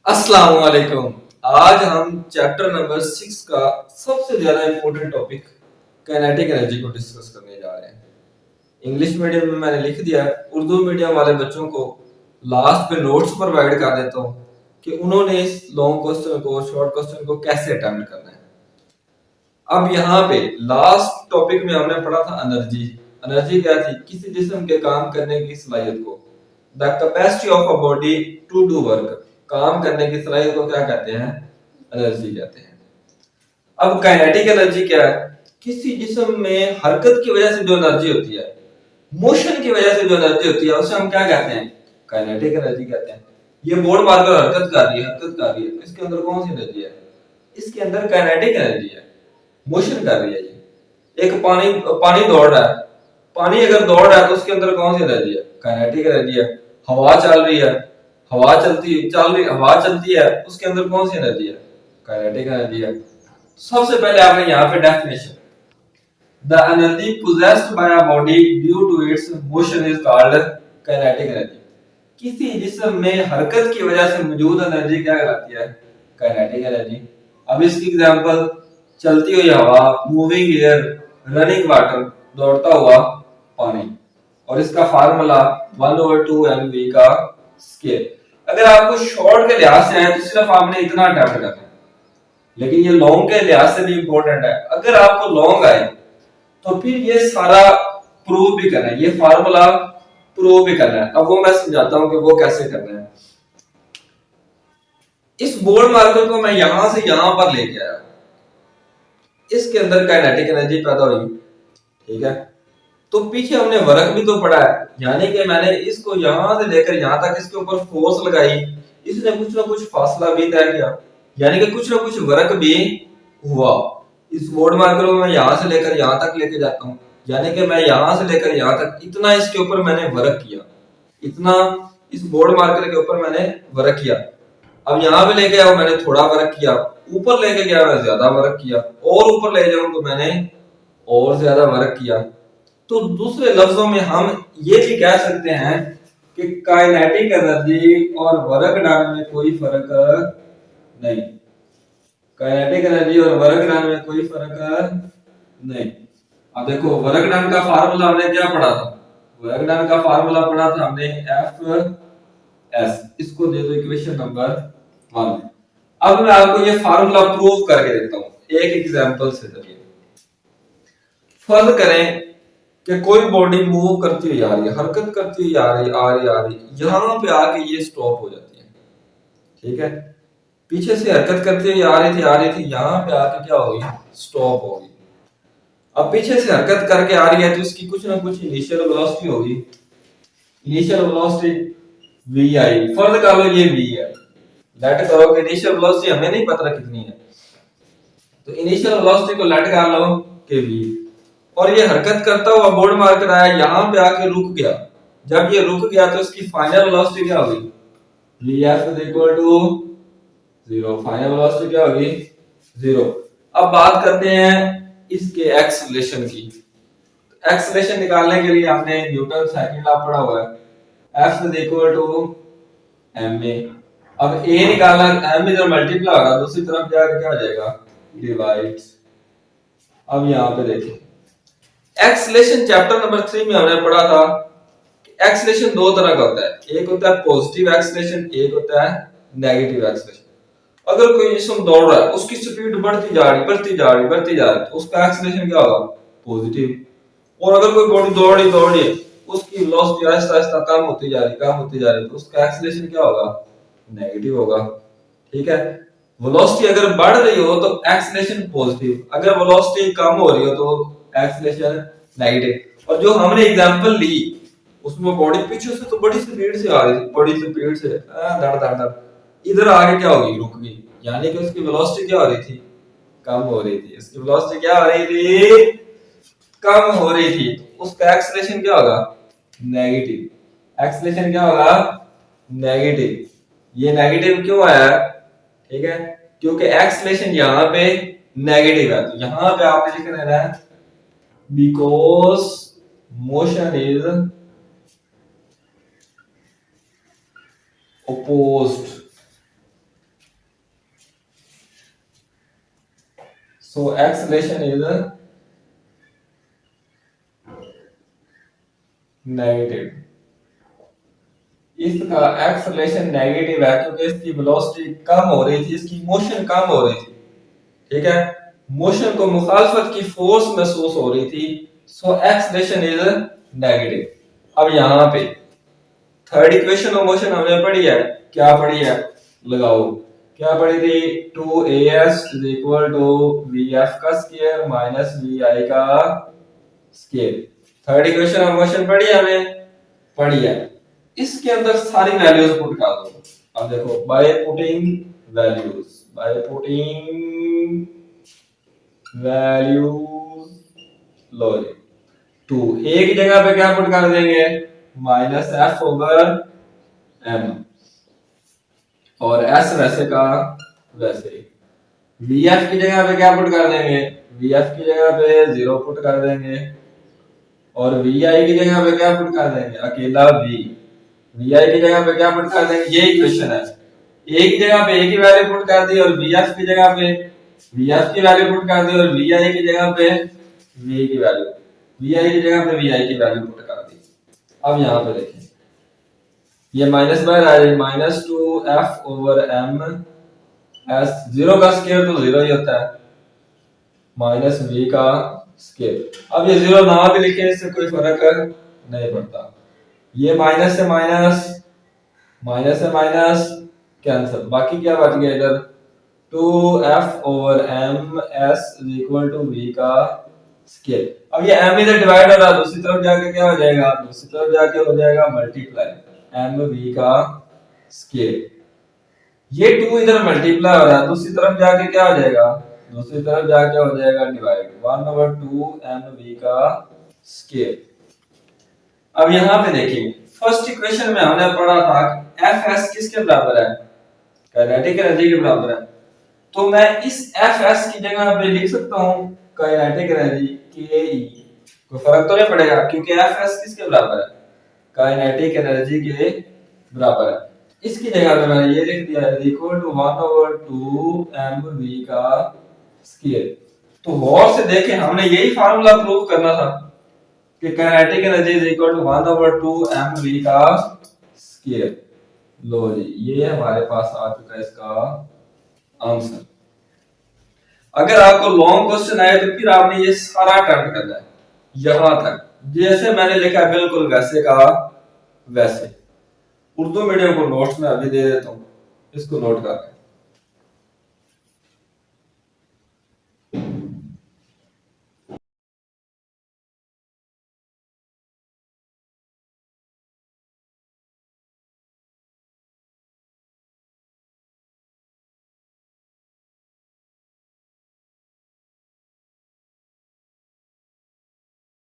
अस्सलाम वालेकुम। आज हम चैप्टर नंबर 6 का सबसे ज्यादा इंपॉर्टेंट टॉपिक काइनेटिक एनर्जी को डिस्कस करने जा रहे हैं। इंग्लिश मीडियम में मैंने लिख दिया है, उर्दू मीडियम वाले बच्चों को लास्ट में नोट्स प्रोवाइड कर देता हूँ कि उन्होंने इस लॉन्ग क्वेश्चन को शॉर्ट क्वेश्चन को कैसे अटेम्प्ट करना है। अब यहाँ पे लास्ट टॉपिक में हमने पढ़ा था एनर्जी। एनर्जी क्या थी? किसी जिस्म के काम करने की सलाहियत को, the capacity of a body to do work, काम करने की सलाहियत को क्या कहते हैं? एनर्जी कहते हैं। अब काइनेटिक एनर्जी क्या है? किसी जिस्म में हरकत की वजह से जो एनर्जी होती है, मोशन की वजह से जो एनर्जी होती है, उसे हम क्या कहते हैं? काइनेटिक एनर्जी कहते हैं। ये बोर्ड मारकर हरकत कर रही है, हरकत कर रही है, तो इसके अंदर कौन सी एनर्जी है? इसके अंदर काइनेटिक एनर्जी है, मोशन कर रही है। ये एक पानी पानी दौड़ रहा है, पानी अगर दौड़ रहा है तो उसके अंदर कौन सी एनर्जी है? काइनेटिक एनर्जी है। हवा चल रही है, हवा चलती है, उसके अंदर कौन सी एनर्जी है? काइनेटिक एनर्जी है। सबसे पहले आपने यहाँ पे definition, the energy possessed by a body due to its motion is called kinetic energy. किसी जिस्म में हरकत की वजह से मौजूद एनर्जी क्या कहलाती है? Kinetic energy. अब इसकी एग्जांपल, चलती हुई हवा, मूविंग एयर, रनिंग वाटर, दौड़ता हुआ पानी। और इसका फार्मूला 1/2 mv का स्केल। अगर आपको शॉर्ट के लिहाज से है तो सिर्फ आपने इतना अटेम्प्ट करना है, लेकिन ये लॉन्ग के लिहाज से भी इंपॉर्टेंट है। अगर आपको लॉन्ग आए तो फिर ये सारा प्रूव भी करना है, ये फार्मूला प्रूव भी करना है। अब वो मैं समझाता हूं कि वो कैसे करना है। इस बोर्ड मार्कर को मैं यहां से यहां पर लेके आया, इसके अंदर काइनेटिक एनर्जी पैदा हुई, ठीक है। तो पीछे हमने वर्क भी तो पढ़ा है, यानी कि मैंने इसको यहां से लेकर यहां तक इसके ऊपर फोर्स लगाई, इसने कुछ ना कुछ फासला भी तय किया, यानी कि कुछ ना कुछ वर्क भी हुआ। इस बोर्ड मार्कर को मैं यहां से लेकर यहां तक लेके जाता हूँ, यानी कि मैं यहां से लेकर यहां तक इतना इसके ऊपर मैंने वर्क किया, इतना इस बोर्ड मार्कर के ऊपर मैंने वर्क किया। अब यहाँ पे लेके आओ, मैंने थोड़ा वर्क किया, ऊपर लेके गया मैं ज्यादा वर्क किया, और ऊपर ले जाऊं तो मैंने और ज्यादा वर्क किया। तो दूसरे लफ्जों में हम ये भी कह सकते हैं कि काइनेटिक एनर्जी और वर्क डन में कोई फर्क नहीं, काइनेटिक एनर्जी और वर्क डन में कोई फर्क नहीं। अब देखो, वर्क डन का फार्मूला हमने क्या पढ़ा था? वर्क डन का फार्मूला पढ़ा था हमने एफ एस। इसको दे दो इक्वेशन नंबर 1। अब मैं आपको ये फार्मूला प्रूव करके देता हूं एक एग्जांपल से। चलिए फर्ज करें कि कोई बॉडी मूव करती हुई आ रही है, हरकत करती हुई आ रही आ रही, यहां पे आके ये स्टॉप हो जाती है, ठीक है। पीछे से हरकत करती हुई आ रही थी, यहां पे आके क्या होगी? स्टॉप होगी। अब पीछे से हरकत करके आ रही है तो इसकी कुछ ना कुछ इनिशियल वेलोसिटी होगी, इनिशियल वेलोसिटी वी आई। फर्ज कर लो ये वी है, लेट करो कि इनिशियल वेलोसिटी हमें नहीं पता कितनी है, तो इनिशियल वेलोसिटी को लेट कर लो के वी। और ये हरकत करता हुआ बोर्ड मार्कर आया, यहां पे आके रुक गया। जब ये रुक गया तो इसकी फाइनल वेलोसिटी क्या होगी? vf is equal to 0। Final velocity क्या होगी? 0। अब बात करते हैं इसके एक्सेलरेशन की। एक्सेलरेशन निकालने के लिए हमने न्यूटन सेकंड लॉ पढ़ा हुआ है, F is equal to ma। अब a निकालना, m इधर मल्टीप्लाई होगा, दूसरी तरफ जाकर क्या हो जाएगा? डिवाइड। अब यहाँ पे देखिए, एक्सेलरेशन चैप्टर नंबर 3 में हमने पढ़ा था कि एक्सेलरेशन दो तरह का होता है, एक होता है पॉजिटिव एक्सेलरेशन, एक होता है नेगेटिव एक्सेलरेशन। अगर कोई जिस्म दौड़ रहा है, उसकी स्पीड बढ़ती जा रही तो उसका एक्सेलरेशन क्या होगा? पॉजिटिव। और अगर कोई बॉडी दौड़ रही है, उसकी वेलोसिटी आहिस्ता आहिस्ता कम होती जा रही तो उसका एक्सेलरेशन क्या होगा? नेगेटिव होगा, ठीक है। वेलोसिटी अगर बढ़ रही हो तो एक्सेलरेशन पॉजिटिव, अगर वेलोसिटी कम हो रही हो तो एक्सेलरेशन नेगेटिव। और जो हमने एग्जांपल ली उसमें बॉडी पीछे से तो बड़ी स्पीड से आ रही थी, बड़ी स्पीड से धड़ धड़ धड़, इधर आगे क्या होगी? रुक गई, यानी कि उसकी वेलोसिटी क्या हो रही थी? कम हो रही थी। इसकी वेलोसिटी क्या हो रही थी? कम हो रही थी। उसका एक्सेलरेशन क्या होगा? नेगेटिव। एक्सेलरेशन क्या होगा? नेगेटिव। ये नेगेटिव क्यों आया? ठीक है, क्योंकि एक्सेलरेशन यहाँ पे नेगेटिव है, तो यहाँ पे आपने लिख देना है because motion is opposed so acceleration is negative. इसका एक्सलेशन नेगेटिव है क्योंकि इसकी वेलोसिटी कम हो रही थी, इसकी मोशन कम हो रही थी, ठीक है, मोशन को मुखालफत की फोर्स महसूस हो रही थी, सो एक्सलेशन इज नेगेटिव। अब यहां पे थर्ड इक्वेशन ऑफ मोशन हमने पढ़ी है, क्या पढ़ी है लगाओ, क्या पढ़ी थी, 2as is equal to vf का स्क्वायर माइनस vi का square. Third equation of motion पढ़ी है हमने, पढ़ी है। इसके अंदर सारी वैल्यूज पुट कर दो। अब देखो by putting values, by putting values, लो जी, 2 a की जगह पे क्या पुट कर देंगे, माइनस एफ ओवर एम, और एस वैसे का वैसे। vf की जगह पे क्या पुट कर देंगे, vf की जगह पे 0 पुट कर देंगे, और vi की जगह पे क्या पुट कर देंगे, अकेला v। vi की जगह पे क्या पुट कर देंगे, ये इक्वेशन है, a की जगह पे a की वैल्यू पुट कर दी, और vf की जगह पे vf की वैल्यू पुट कर दी, और vi की जगह पे v की वैल्यू, vi की जगह पे vi की वैल्यू पुट कर दी। अब यहां पे देखें, ये माइनस बाहर आ जाए, माइनस 2f ओवर m एस, 0 का स्क्वायर तो 0 ही होता है, माइनस v का स्क्वायर। अब ये 0 ना भी लिखे इससे कोई फर्क नहीं पड़ता, ये माइनस से माइनस, माइनस से माइनस कैंसिल, बाकी क्या बच गया इधर, 2f ओवर m s is equal to v का स्क्वायर। अब ये m इधर डिवाइड हो रहा है, दूसरी तरफ जाके क्या हो जाएगा, दूसरी तरफ जाके हो जाएगा मल्टीप्लाई m v का स्क्वायर। ये 2 इधर मल्टीप्लाई हो रहा है, दूसरी तरफ जाके क्या हो जाएगा, दूसरी तरफ जाके हो जाएगा डिवाइड, 1/2 m v का स्क्वायर। अब यहां पे देखिए फर्स्ट इक्वेशन में हमने पढ़ा था एफ एस किसके बराबर है, काइनेटिक एनर्जी के बराबर है, तो मैं इस एफ एस की जगह पे लिख सकता हूं काइनेटिक एनर्जी के ई, कोई फर्क तो नहीं पड़ेगा क्योंकि एफ एस किसके बराबर है, काइनेटिक एनर्जी के बराबर है। इसकी जगह पे मैंने ये लिख दिया है इक्वल टू 1/2 mv का स्क्वायर। तो गौर से देखें हमने यही फार्मूला प्रूव करना था कि kinetic energy is equal to 1/2 mv का स्क्वायर। लो जी, ये हमारे पास आ चुका है इसका आंसर। अगर आपको लॉन्ग क्वेश्चन आए तो फिर आपने ये सारा अटेम्प्ट करना है यहां तक, जैसे मैंने लिखा बिल्कुल वैसे का वैसे। उर्दू मीडियम को नोट्स में अभी दे देता हूँ, इसको नोट कर लें।